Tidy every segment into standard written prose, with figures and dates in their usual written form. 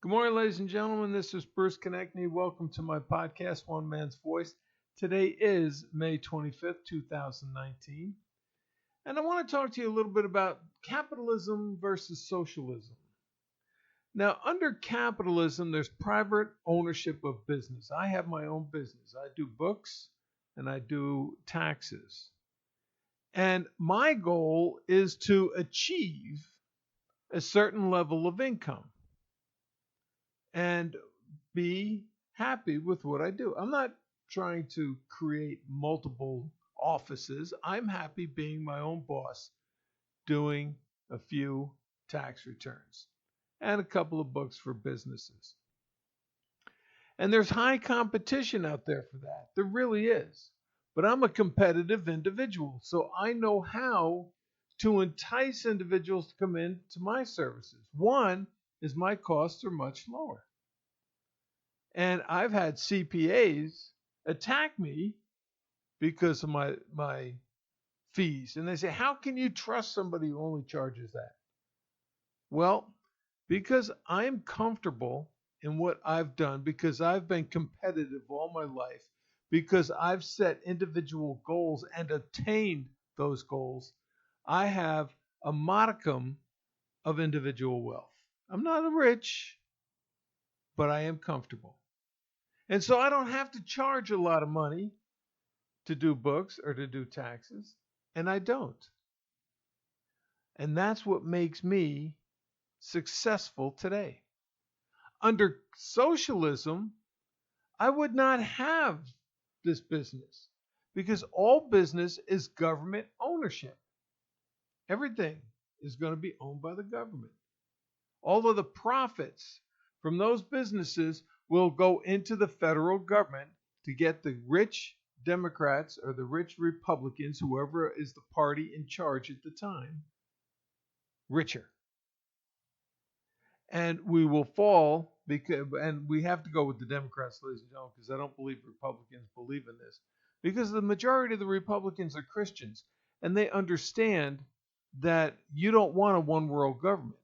Good morning, ladies and gentlemen. This is Bruce Konechny. Welcome to my podcast, One Man's Voice. Today is May 25th, 2019. And I want to talk to you a little bit about capitalism versus socialism. Now, under capitalism, there's private ownership of business. I have my own business. I do books and I do taxes. And my goal is to achieve a certain level of income and be happy with what I do. I'm not trying to create multiple offices. I'm happy being my own boss, doing a few tax returns and a couple of books for businesses. And there's high competition out there for that. There really is. But I'm a competitive individual, so I know how to entice individuals to come in to my services. One is my costs are much lower. And I've had CPAs attack me because of my fees. And they say, how can you trust somebody who only charges that? Well, because I'm comfortable in what I've done, because I've been competitive all my life, because I've set individual goals and attained those goals, I have a modicum of individual wealth. I'm not rich, but I am comfortable. And so I don't have to charge a lot of money to do books or to do taxes, and I don't. And that's what makes me successful today. Under socialism, I would not have this business because all business is government ownership. Everything is going to be owned by the government. All of the profits from those businesses will go into the federal government to get the rich Democrats or the rich Republicans, whoever is the party in charge at the time, richer. And we will fall and we have to go with the Democrats, ladies and gentlemen, because I don't believe Republicans believe in this. Because the majority of the Republicans are Christians, and they understand that you don't want a one world government,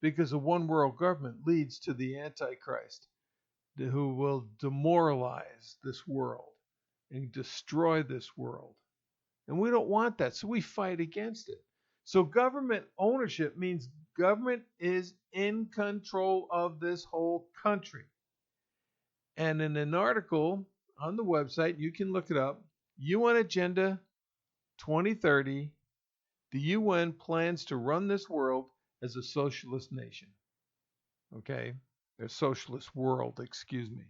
because a one world government leads to the Antichrist, who will demoralize this world and destroy this world. And we don't want that, so we fight against it. So government ownership means government is in control of this whole country. And in an article on the website, you can look it up, UN Agenda 2030, the UN plans to run this world as a socialist nation. Okay? A socialist world, excuse me.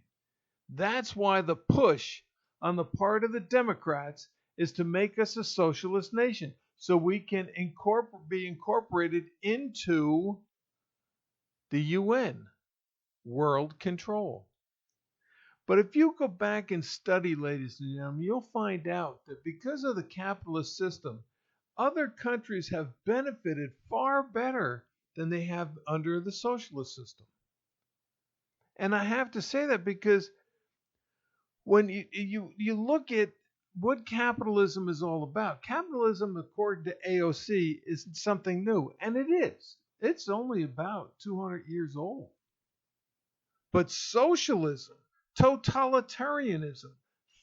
That's why the push on the part of the Democrats is to make us a socialist nation so we can be incorporated into the UN world control. But if you go back and study, ladies and gentlemen, you'll find out that because of the capitalist system, other countries have benefited far better than they have under the socialist system. And I have to say that because when you look at what capitalism is all about, capitalism, according to A.O.C, is something new. And it is. It's only about 200 years old. But socialism, totalitarianism,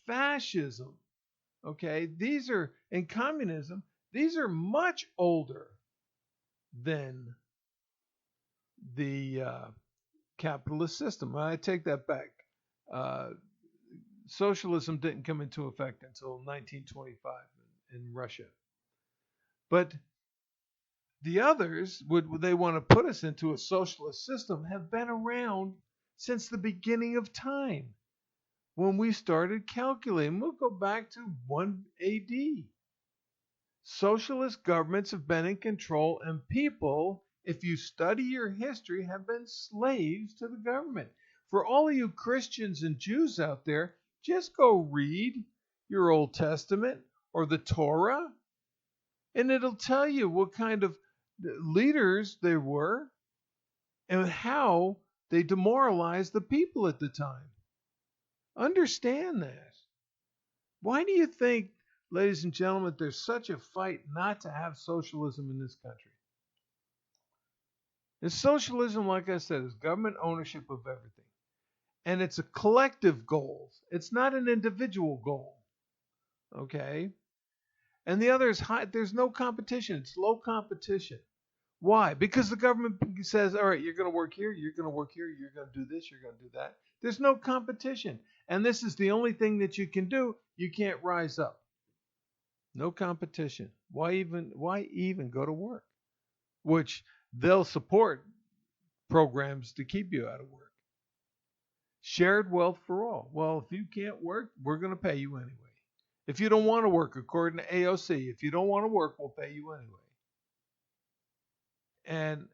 fascism, okay, and communism, these are much older than the capitalist system. I take that back. Socialism didn't come into effect until 1925 in Russia. But the others, they want to put us into a socialist system, have been around since the beginning of time, when we started calculating. We'll go back to 1 AD. Socialist governments have been in control, and people, if you study your history, have been slaves to the government. For all of you Christians and Jews out there, just go read your Old Testament or the Torah, and it'll tell you what kind of leaders they were and how they demoralized the people at the time. Understand that. Why do you think, ladies and gentlemen, there's such a fight not to have socialism in this country? And socialism, like I said, is government ownership of everything. And it's a collective goal. It's not an individual goal. Okay? And the other is high. There's no competition. It's low competition. Why? Because the government says, all right, you're going to work here, you're going to work here, you're going to do this, you're going to do that. There's no competition. And this is the only thing that you can do. You can't rise up. No competition. Why even go to work? Which they'll support programs to keep you out of work. Shared wealth for all. Well, if you can't work, we're going to pay you anyway. If you don't want to work, according to A.O.C, if you don't want to work, we'll pay you anyway. And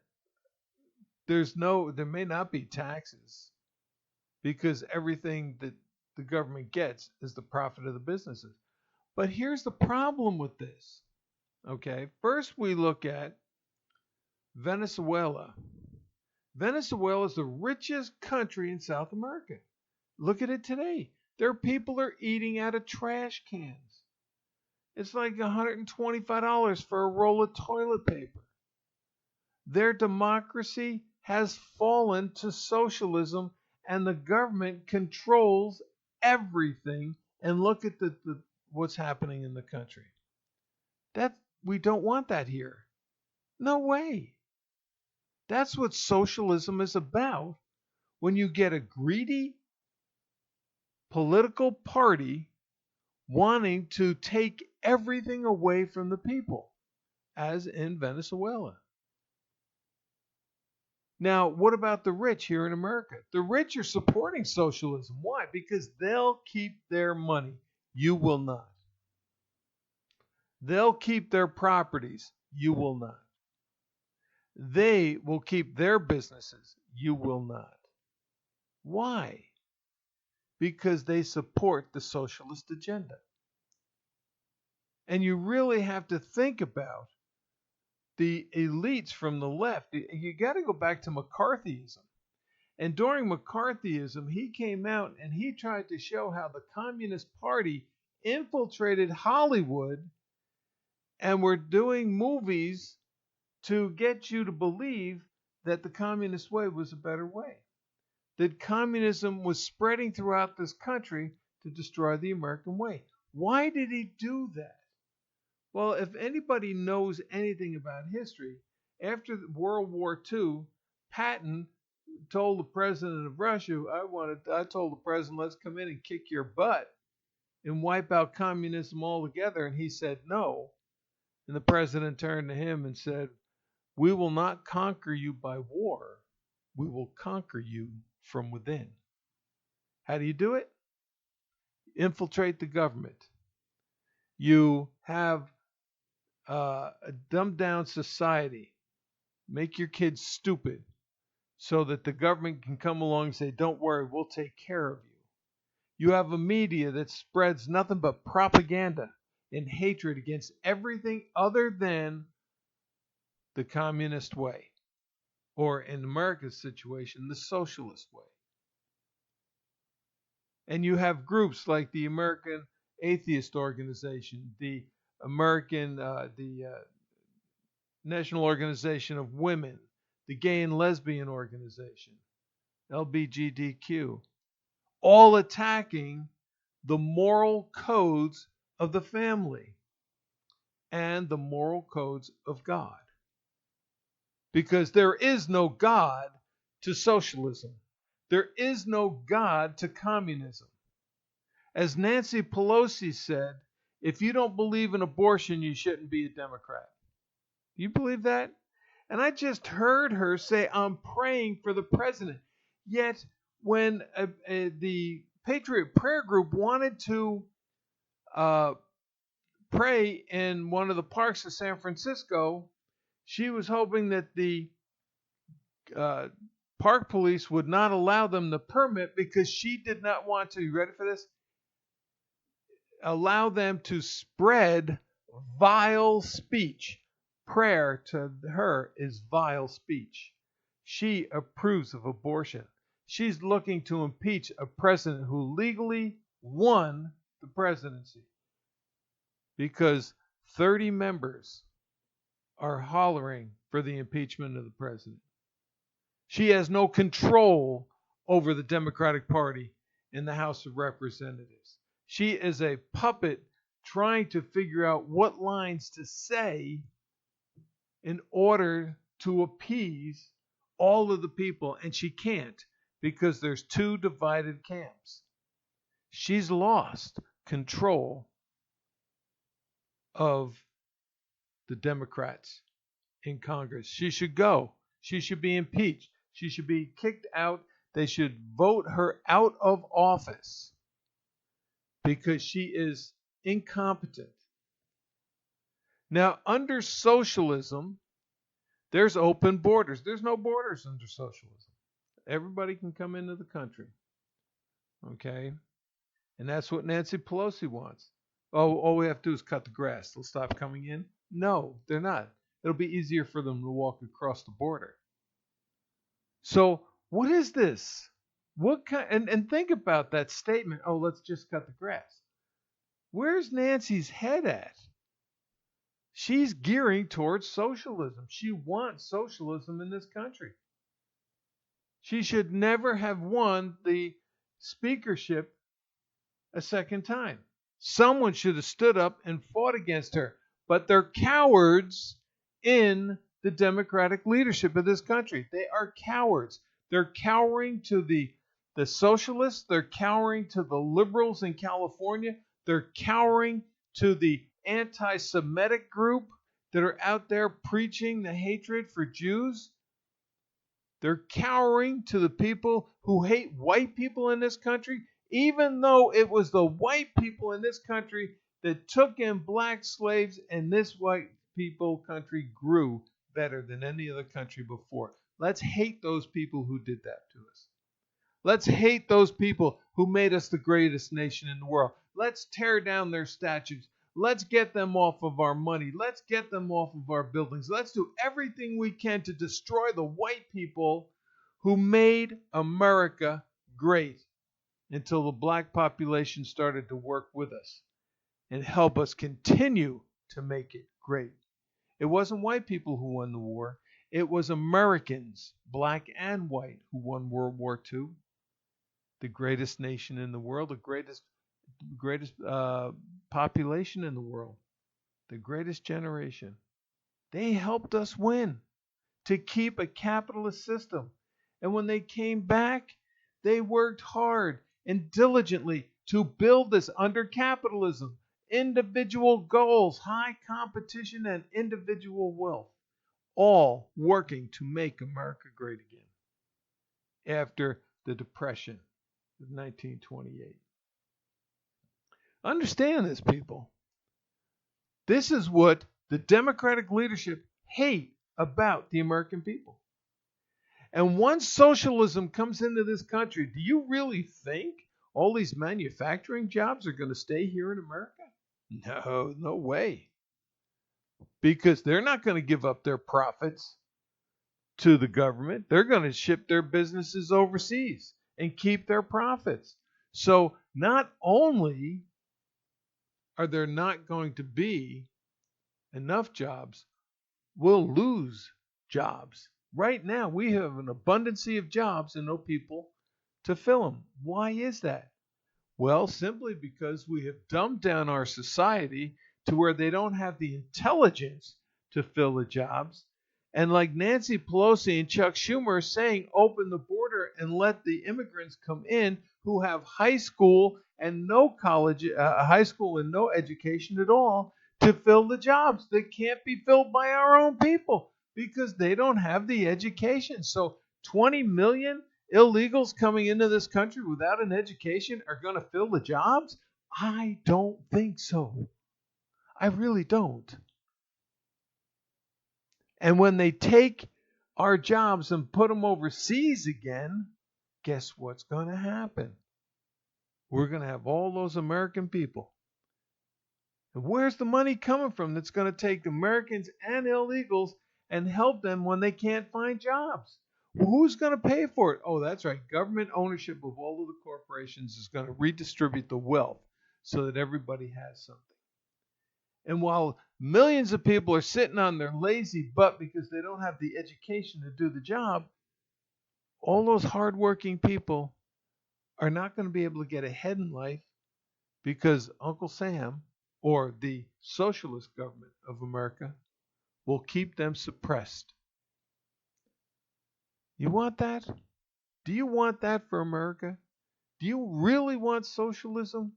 there may not be taxes because everything that the government gets is the profit of the businesses. But here's the problem with this. Okay, first we look at Venezuela. Venezuela is the richest country in South America. Look at it today. Their people are eating out of trash cans. It's like $125 for a roll of toilet paper. Their democracy has fallen to socialism, and the government controls everything. And look at what's happening in the country. We don't want that here. No way. That's what socialism is about. When you get a greedy political party wanting to take everything away from the people, as in Venezuela. Now, what about the rich here in America? The rich are supporting socialism. Why? Because they'll keep their money. You will not. They'll keep their properties. You will not. They will keep their businesses. You will not. Why? Because they support the socialist agenda. And you really have to think about the elites from the left. You got to go back to McCarthyism. And during McCarthyism, he came out and he tried to show how the Communist Party infiltrated Hollywood and were doing movies to get you to believe that the communist way was a better way. That communism was spreading throughout this country to destroy the American way. Why did he do that? Well, if anybody knows anything about history, after World War II, Patton told the president of Russia, I told the president, let's come in and kick your butt and wipe out communism altogether. And he said no. And the president turned to him and said, we will not conquer you by war. We will conquer you from within. How do you do it? Infiltrate the government. You have a dumbed down society. Make your kids stupid so that the government can come along and say, don't worry, we'll take care of you. You have a media that spreads nothing but propaganda and hatred against everything other than the communist way, or in America's situation, the socialist way. And you have groups like the American Atheist Organization, the National Organization of Women, the Gay and Lesbian Organization, LGBTQ, all attacking the moral codes of the family and the moral codes of God. Because there is no God to socialism. There is no God to communism. As Nancy Pelosi said, if you don't believe in abortion, you shouldn't be a Democrat. You believe that? And I just heard her say, I'm praying for the president. Yet, when the Patriot Prayer Group wanted to pray in one of the parks of San Francisco, she was hoping that the park police would not allow them the permit because she did not want to, you ready for this? Allow them to spread vile speech. Prayer to her is vile speech. She approves of abortion. She's looking to impeach a president who legally won the presidency because 30 members are hollering for the impeachment of the president. She has no control over the Democratic Party in the House of Representatives. She is a puppet trying to figure out what lines to say in order to appease all of the people, and she can't because there's two divided camps. She's lost control of the Democrats in Congress. She should go. She should be impeached. She should be kicked out. They should vote her out of office because she is incompetent. Now, under socialism, there's open borders. There's no borders under socialism. Everybody can come into the country. Okay? And that's what Nancy Pelosi wants. Oh, all we have to do is cut the grass. They'll stop coming in? No, they're not. It'll be easier for them to walk across the border. So, what is this? What kind? And think about that statement. Oh, let's just cut the grass. Where's Nancy's head at? She's gearing towards socialism. She wants socialism in this country. She should never have won the speakership a second time. Someone should have stood up and fought against her. But they're cowards in the Democratic leadership of this country. They are cowards. They're cowering to the socialists. They're cowering to the liberals in California. They're cowering to the anti-Semitic group that are out there preaching the hatred for Jews. They're cowering to the people who hate white people in this country, even though it was the white people in this country that took in black slaves, and this white people country grew better than any other country before. Let's hate those people who did that to us. Let's hate those people who made us the greatest nation in the world. Let's tear down their statues. Let's get them off of our money. Let's get them off of our buildings. Let's do everything we can to destroy the white people who made America great until the black population started to work with us and help us continue to make it great. It wasn't white people who won the war. It was Americans, black and white, who won World War II. The greatest nation in the world, the greatest population in the world, the greatest generation. They helped us win to keep a capitalist system. And when they came back, they worked hard and diligently to build this under capitalism. Individual goals, high competition, and individual wealth, all working to make America great again after the Depression of 1928. Understand this, people. This is what the Democratic leadership hate about the American people. And once socialism comes into this country, do you really think all these manufacturing jobs are going to stay here in America? No, no way. Because they're not going to give up their profits to the government. They're going to ship their businesses overseas and keep their profits. So not only are there not going to be enough jobs, we'll lose jobs. Right now, we have an abundance of jobs and no people to fill them. Why is that? Well, simply because we have dumbed down our society to where they don't have the intelligence to fill the jobs. And like Nancy Pelosi and Chuck Schumer are saying, open the border and let the immigrants come in who have high school and no college, high school and no education at all to fill the jobs that can't be filled by our own people because they don't have the education. So 20 million illegals coming into this country without an education are going to fill the jobs? I don't think so. I really don't. And when they take our jobs and put them overseas again, guess what's going to happen? We're going to have all those American people. And where's the money coming from that's going to take Americans and illegals and help them when they can't find jobs? Well, who's going to pay for it? Oh, that's right. Government ownership of all of the corporations is going to redistribute the wealth so that everybody has something. And while millions of people are sitting on their lazy butt because they don't have the education to do the job, all those hardworking people are not going to be able to get ahead in life because Uncle Sam or the socialist government of America will keep them suppressed. You want that? Do you want that for America? Do you really want socialism?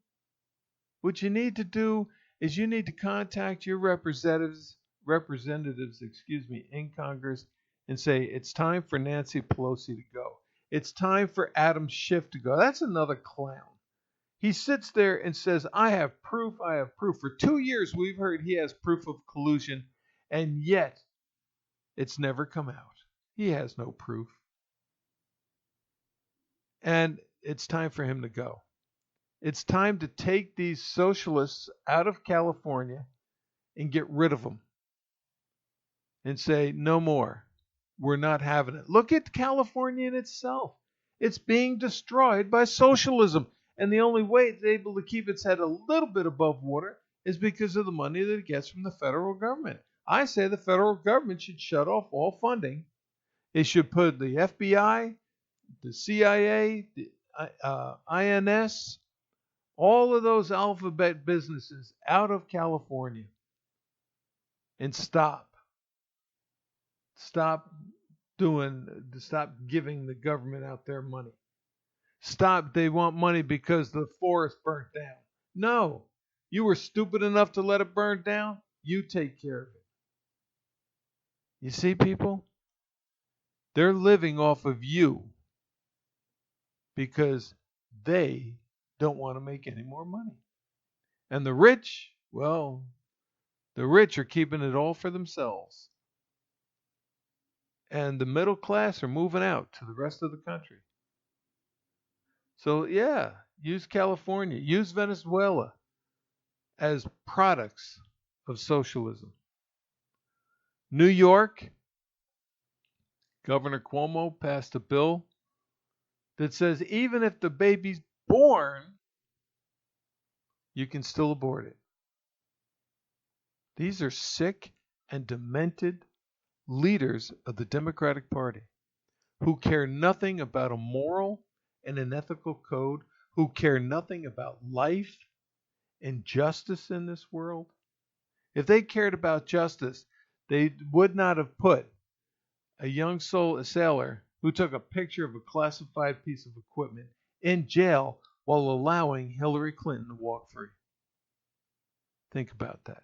What you need to do is you need to contact your representatives, in Congress and say it's time for Nancy Pelosi to go. It's time for Adam Schiff to go. That's another clown. He sits there and says, I have proof, I have proof. For 2 years, we've heard he has proof of collusion, and yet it's never come out. He has no proof. And it's time for him to go. It's time to take these socialists out of California and get rid of them and say, no more. We're not having it. Look at California in itself. It's being destroyed by socialism. And the only way it's able to keep its head a little bit above water is because of the money that it gets from the federal government. I say the federal government should shut off all funding. It should put the FBI, the CIA, the INS, all of those alphabet businesses out of California and stop giving the government out their money. Stop. They want money because the forest burnt down. No. You were stupid enough to let it burn down. You take care of it. You see, people? They're living off of you because they don't want to make any more money. And the rich, well, the rich are keeping it all for themselves. And the middle class are moving out to the rest of the country. So, yeah, use California, use Venezuela as products of socialism. New York, Governor Cuomo passed a bill that says even if the baby's born, you can still abort it. These are sick and demented leaders of the Democratic Party who care nothing about a moral and an ethical code, who care nothing about life and justice in this world. If they cared about justice, they would not have put a young sailor who took a picture of a classified piece of equipment in jail while allowing Hillary Clinton to walk free. Think about that.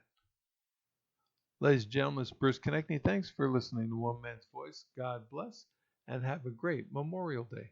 Ladies and gentlemen, it's Bruce Konechny. Thanks for listening to One Man's Voice. God bless, and have a great Memorial Day.